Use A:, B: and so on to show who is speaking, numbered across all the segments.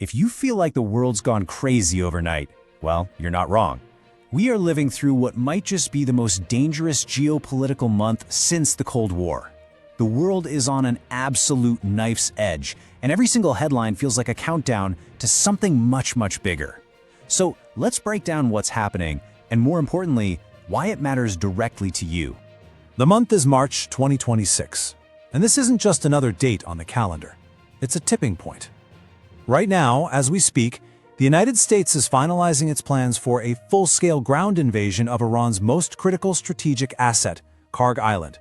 A: If you feel like the world's gone crazy overnight, well, you're not wrong. We are living through what might just be the most dangerous geopolitical month since the Cold War. The world is on an absolute knife's edge, and every single headline feels like a countdown to something much, much bigger. So let's break down what's happening, and more importantly, why it matters directly to you.
B: The month is March 2026, and this isn't just another date on the calendar. It's a tipping point. Right now, as we speak, the United States is finalizing its plans for a full-scale ground invasion of Iran's most critical strategic asset, Kharg Island.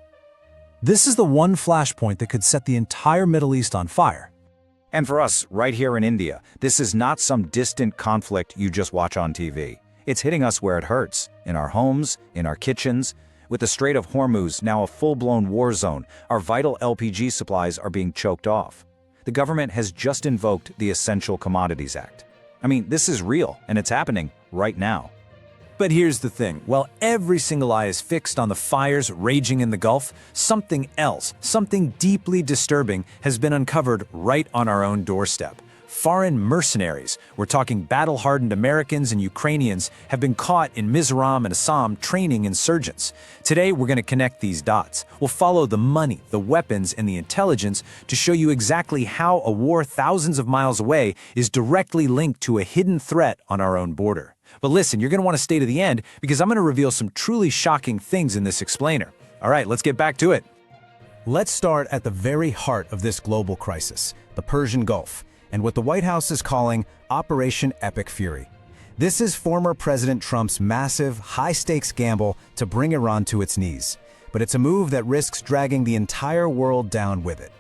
B: This is the one flashpoint that could set the entire Middle East on fire.
C: And for us, right here in India, this is not some distant conflict you just watch on TV. It's hitting us where it hurts, in our homes, in our kitchens. With the Strait of Hormuz now a full-blown war zone, our vital LPG supplies are being choked off. The government has just invoked the Essential Commodities Act. I mean, this is real, and it's happening right now.
B: But here's the thing, while every single eye is fixed on the fires raging in the Gulf, something else, something deeply disturbing has been uncovered right on our own doorstep. Foreign mercenaries, we're talking battle-hardened Americans and Ukrainians, have been caught in Mizoram and Assam training insurgents. Today, we're going to connect these dots. We'll follow the money, the weapons, and the intelligence to show you exactly how a war thousands of miles away is directly linked to a hidden threat on our own border. But listen, you're going to want to stay to the end because I'm going to reveal some truly shocking things in this explainer. All right, let's get back to it.
A: Let's start at the very heart of this global crisis, the Persian Gulf, and what the White House is calling Operation Epic Fury. This is former President Trump's massive, high-stakes gamble to bring Iran to its knees. But it's a move that risks dragging the entire world down with it.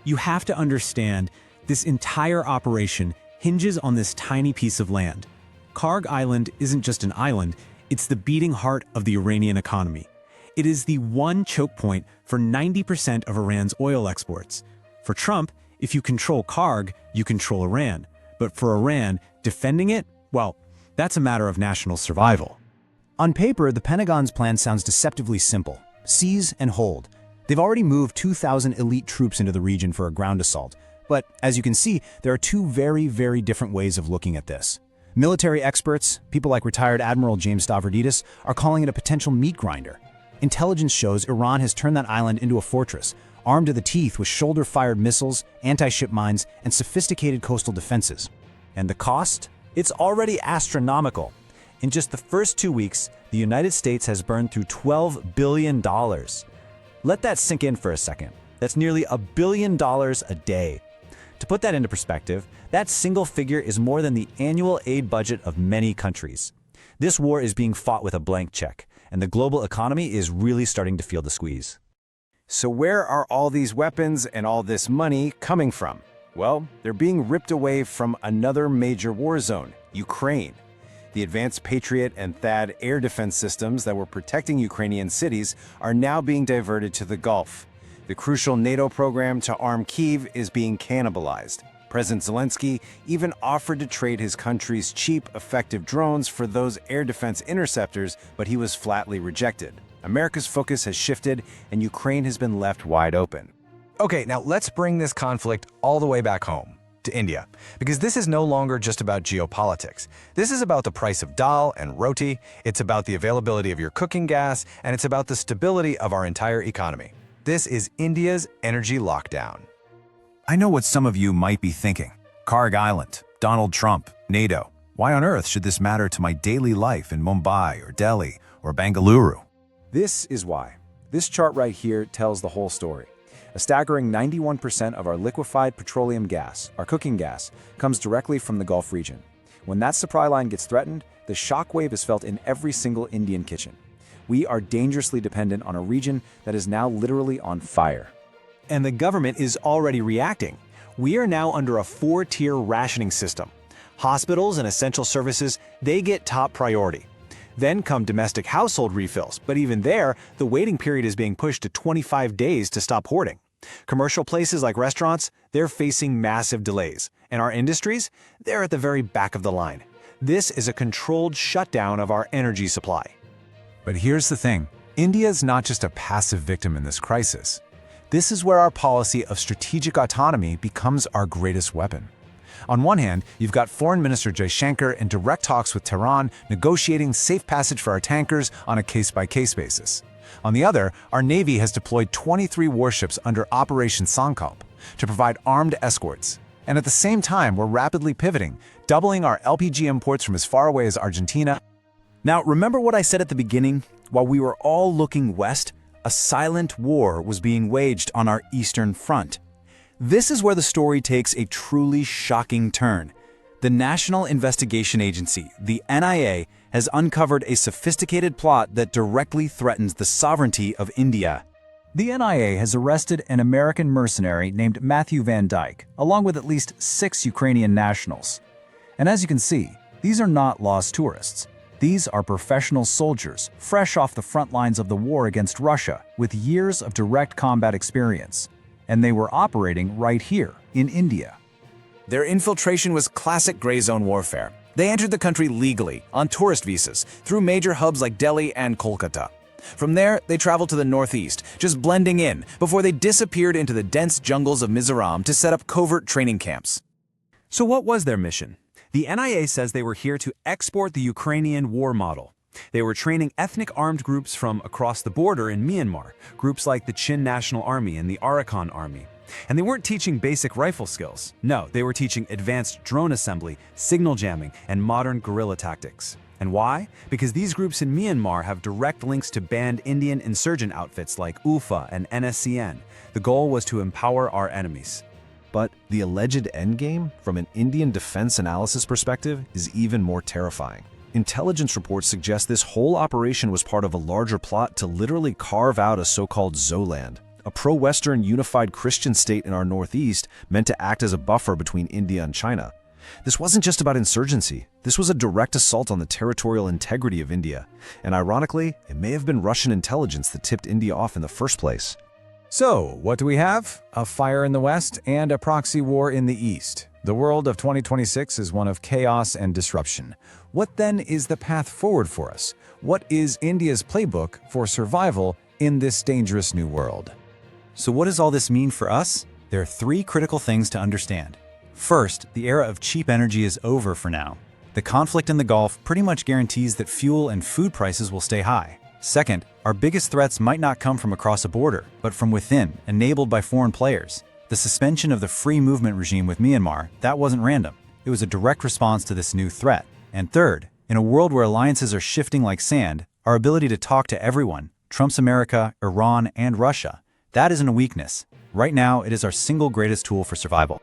A: You have to understand, this entire operation hinges on this tiny piece of land. Kharg Island isn't just an island, it's the beating heart of the Iranian economy. It is the one choke point for 90% of Iran's oil exports. For Trump, if you control Kharg, you control Iran. But for Iran, defending it, well, that's a matter of national survival. On paper, the Pentagon's plan sounds deceptively simple. Seize and hold. They've already moved 2,000 elite troops into the region for a ground assault. But as you can see, there are two very, very different ways of looking at this. Military experts, people like retired Admiral James Stavridis, are calling it a potential meat grinder. Intelligence shows Iran has turned that island into a fortress, armed to the teeth with shoulder-fired missiles, anti-ship mines, and sophisticated coastal defenses. And the cost? It's already astronomical. In just the first 2 weeks, the United States has burned through $12 billion. Let that sink in for a second. That's nearly $1 billion a day. To put that into perspective, that single figure is more than the annual aid budget of many countries. This war is being fought with a blank check, and the global economy is really starting to feel the squeeze. So where are all these weapons and all this money coming from? Well, they're being ripped away from another major war zone, Ukraine. The advanced Patriot and THAAD air defense systems that were protecting Ukrainian cities are now being diverted to the Gulf. The crucial NATO program to arm Kyiv is being cannibalized. President Zelensky even offered to trade his country's cheap, effective drones for those air defense interceptors, but he was flatly rejected. America's focus has shifted, and Ukraine has been left wide open.
D: Okay, now let's bring this conflict all the way back home, to India, because this is no longer just about geopolitics. This is about the price of dal and roti, it's about the availability of your cooking gas, and it's about the stability of our entire economy. This is India's energy lockdown.
C: I know what some of you might be thinking. Kharg Island, Donald Trump, NATO. Why on earth should this matter to my daily life in Mumbai or Delhi or Bengaluru?
A: This is why. This chart right here tells the whole story. A staggering 91% of our liquefied petroleum gas, our cooking gas, comes directly from the Gulf region. When that supply line gets threatened, the shockwave is felt in every single Indian kitchen. We are dangerously dependent on a region that is now literally on fire. And the government is already reacting. We are now under a 4-tier rationing system. Hospitals and essential services, they get top priority. Then come domestic household refills, but even there, the waiting period is being pushed to 25 days to stop hoarding. Commercial places like restaurants, they're facing massive delays. And our industries, they're at the very back of the line. This is a controlled shutdown of our energy supply.
B: But here's the thing, India is not just a passive victim in this crisis. This is where our policy of strategic autonomy becomes our greatest weapon. On one hand, you've got Foreign Minister Jaishankar in direct talks with Tehran, negotiating safe passage for our tankers on a case-by-case basis. On the other, our Navy has deployed 23 warships under Operation Sankalp to provide armed escorts. And at the same time, we're rapidly pivoting, doubling our LPG imports from as far away as Argentina.
C: Now, remember what I said at the beginning? While we were all looking west, a silent war was being waged on our eastern front. This is where the story takes a truly shocking turn. The National Investigation Agency, the NIA, has uncovered a sophisticated plot that directly threatens the sovereignty of India.
B: The NIA has arrested an American mercenary named Matthew Van Dyke, along with at least 6 Ukrainian nationals. And as you can see, these are not lost tourists. These are professional soldiers, fresh off the front lines of the war against Russia, with years of direct combat experience. And they were operating right here, in India.
C: Their infiltration was classic gray zone warfare. They entered the country legally, on tourist visas, through major hubs like Delhi and Kolkata. From there, they traveled to the northeast, just blending in, before they disappeared into the dense jungles of Mizoram to set up covert training camps.
E: So what was their mission? The NIA says they were here to export the Ukrainian war model. They were training ethnic armed groups from across the border in Myanmar, groups like the Chin National Army and the Arakan Army. And they weren't teaching basic rifle skills. No, they were teaching advanced drone assembly, signal jamming, and modern guerrilla tactics. And why? Because these groups in Myanmar have direct links to banned Indian insurgent outfits like UFA and NSCN. The goal was to empower our enemies.
A: But the alleged endgame, from an Indian defense analysis perspective, is even more terrifying. Intelligence reports suggest this whole operation was part of a larger plot to literally carve out a so-called Zoland, a pro-Western unified Christian state in our northeast meant to act as a buffer between India and China. This wasn't just about insurgency. This was a direct assault on the territorial integrity of India. And ironically, it may have been Russian intelligence that tipped India off in the first place.
B: So, what do we have? A fire in the west and a proxy war in the east. The world of 2026 is one of chaos and disruption. What then is the path forward for us? What is India's playbook for survival in this dangerous new world?
A: So what does all this mean for us? There are 3 critical things to understand. First, the era of cheap energy is over for now. The conflict in the Gulf pretty much guarantees that fuel and food prices will stay high. Second, our biggest threats might not come from across a border, but from within, enabled by foreign players. The suspension of the free movement regime with Myanmar, that wasn't random. It was a direct response to this new threat. And third, in a world where alliances are shifting like sand, our ability to talk to everyone, Trump's America, Iran, and Russia, that isn't a weakness. Right now, it is our single greatest tool for survival.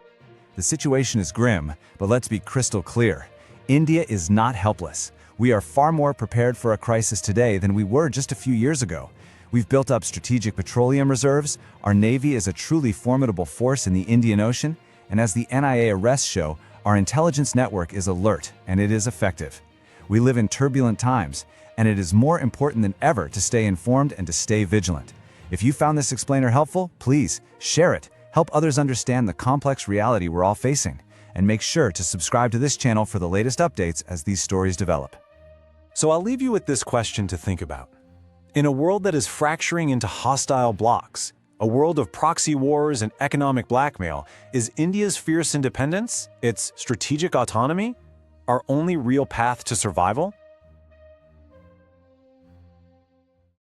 B: The situation is grim, but let's be crystal clear. India is not helpless. We are far more prepared for a crisis today than we were just a few years ago. We've built up strategic petroleum reserves, our Navy is a truly formidable force in the Indian Ocean, and as the NIA arrests show, our intelligence network is alert and it is effective. We live in turbulent times, and it is more important than ever to stay informed and to stay vigilant. If you found this explainer helpful, please share it. Help others understand the complex reality we're all facing. And make sure to subscribe to this channel for the latest updates as these stories develop.
E: So I'll leave you with this question to think about. In a world that is fracturing into hostile blocs, a world of proxy wars and economic blackmail, is India's fierce independence, its strategic autonomy, our only real path to survival?